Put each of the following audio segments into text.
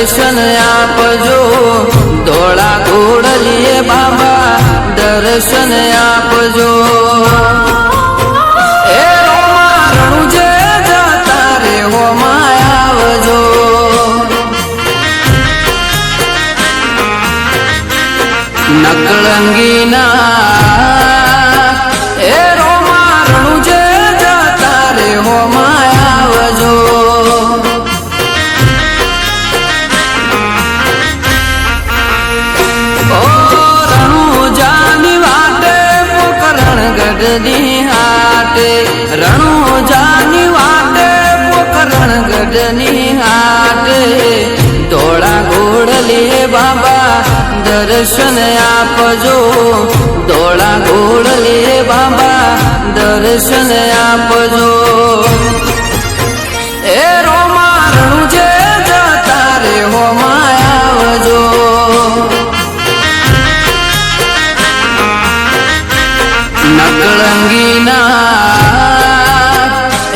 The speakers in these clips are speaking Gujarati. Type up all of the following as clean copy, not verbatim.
દર્શન આપજો ધોળા ઘોડલીએ બાબા દર્શન આપજો એ રોમા રણુજે જતા રે હોમાં આવજો નકળંગીના એ રોમા રણુજે જતા રે હોમાં આવજો ગઢની હાટે રણુજાની વાટે પોકરણ ગઢની હાટે ધોળા ઘોડલીએ બાબા દર્શન આપજો ધોળા ઘોડલીએ બાબા દર્શન આપજો એ રોમા રણુજે જતા રે હોમાં આવજો નકળંગીના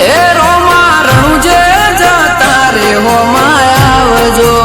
એ રોમા રણુજે જતા રે હોમાં આવજો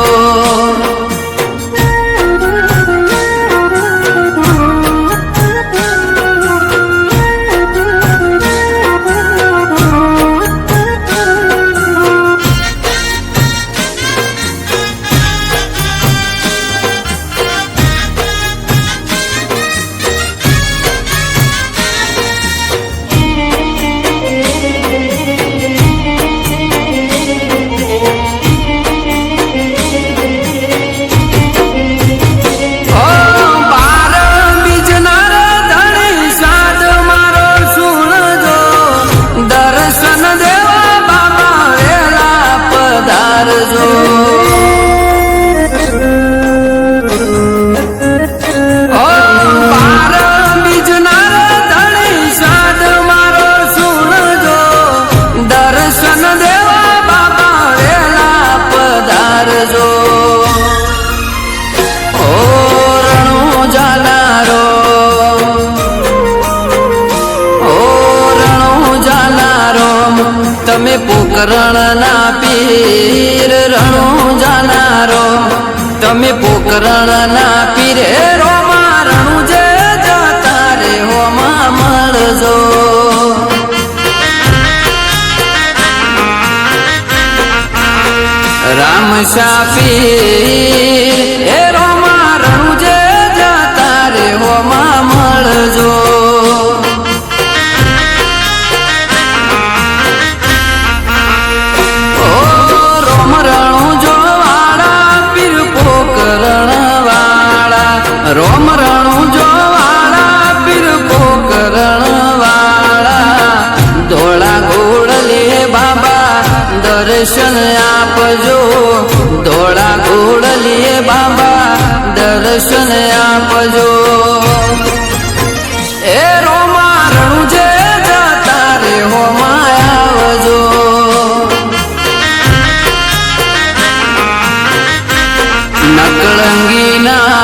તમે પોકરણના પીર રણુજાનારો તમે પોકરણના પીર રોમા રણુજે જતા રે હોમાં મળજો રામશા પીર એ રોમા રણુજે જતા રે હોમાં મળજો રોમ રણુજો વાળા પીર પોકરણ વાળા ધોળા ઘોડલીએ બાબા દર્શન આપજો ધોળા ઘોડલીએ બાબા દર્શન આપજો એ રોમા રણુજે જતા રે હોમાં આવજો નકળંગીના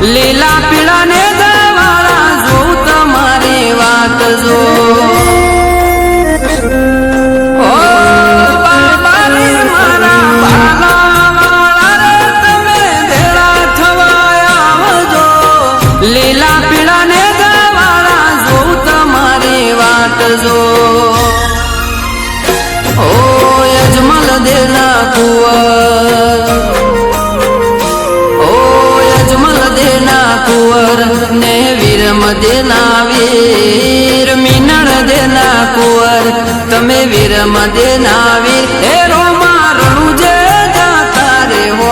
લીલા પીળા ને દવાળા જોઉં તમારી વાત જો બાબા રે મારા બાલા વાળા રે તમે ભેળા થવાયા આવજો લીલા પીળા ને દવાળા જોઉં તમારી વાત જો ઓ યજમલ દેના કુંવર कुंवर ने वीर मदेना वीर मीनण देना कुंवर तमे वीर मदेना वीर हे रोमा रणुजे जाता रे हो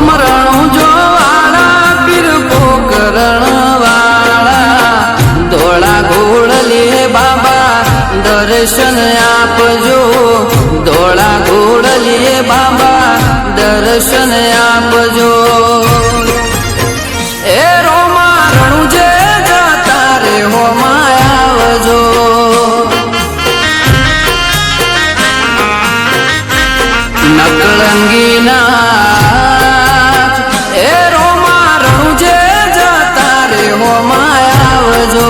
રોમરણું જોવાળા પીર પોકરણ વાળા ધોળા ઘોડલે બાબા દર્શન આપજો ધોળા ઘોડલે બાબા દર્શન આપજો એ રોમરણું જે જતા રે હોમાં આવજો નકળંગીના એ રોમરણું જે જતા રે હોમાં આવજો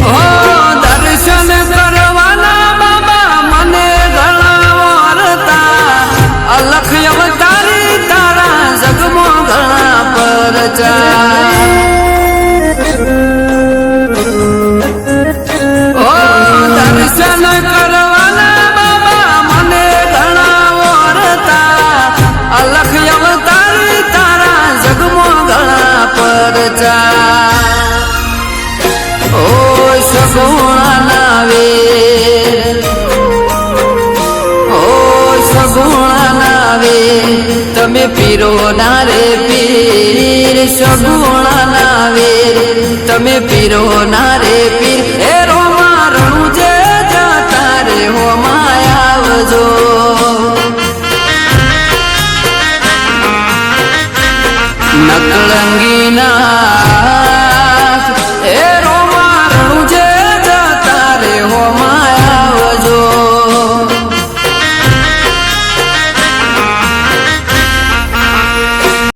ઓ દર્શન કરવાના બાબા મને ઘણા વરતા અલખ અવતારી તારા જગમો ઘણા પરચા ઓ સગુણા વે ઓ સગુણા વે તમે પીરો ના રે પીર સગુણા ના વે તમે પીરો ના રે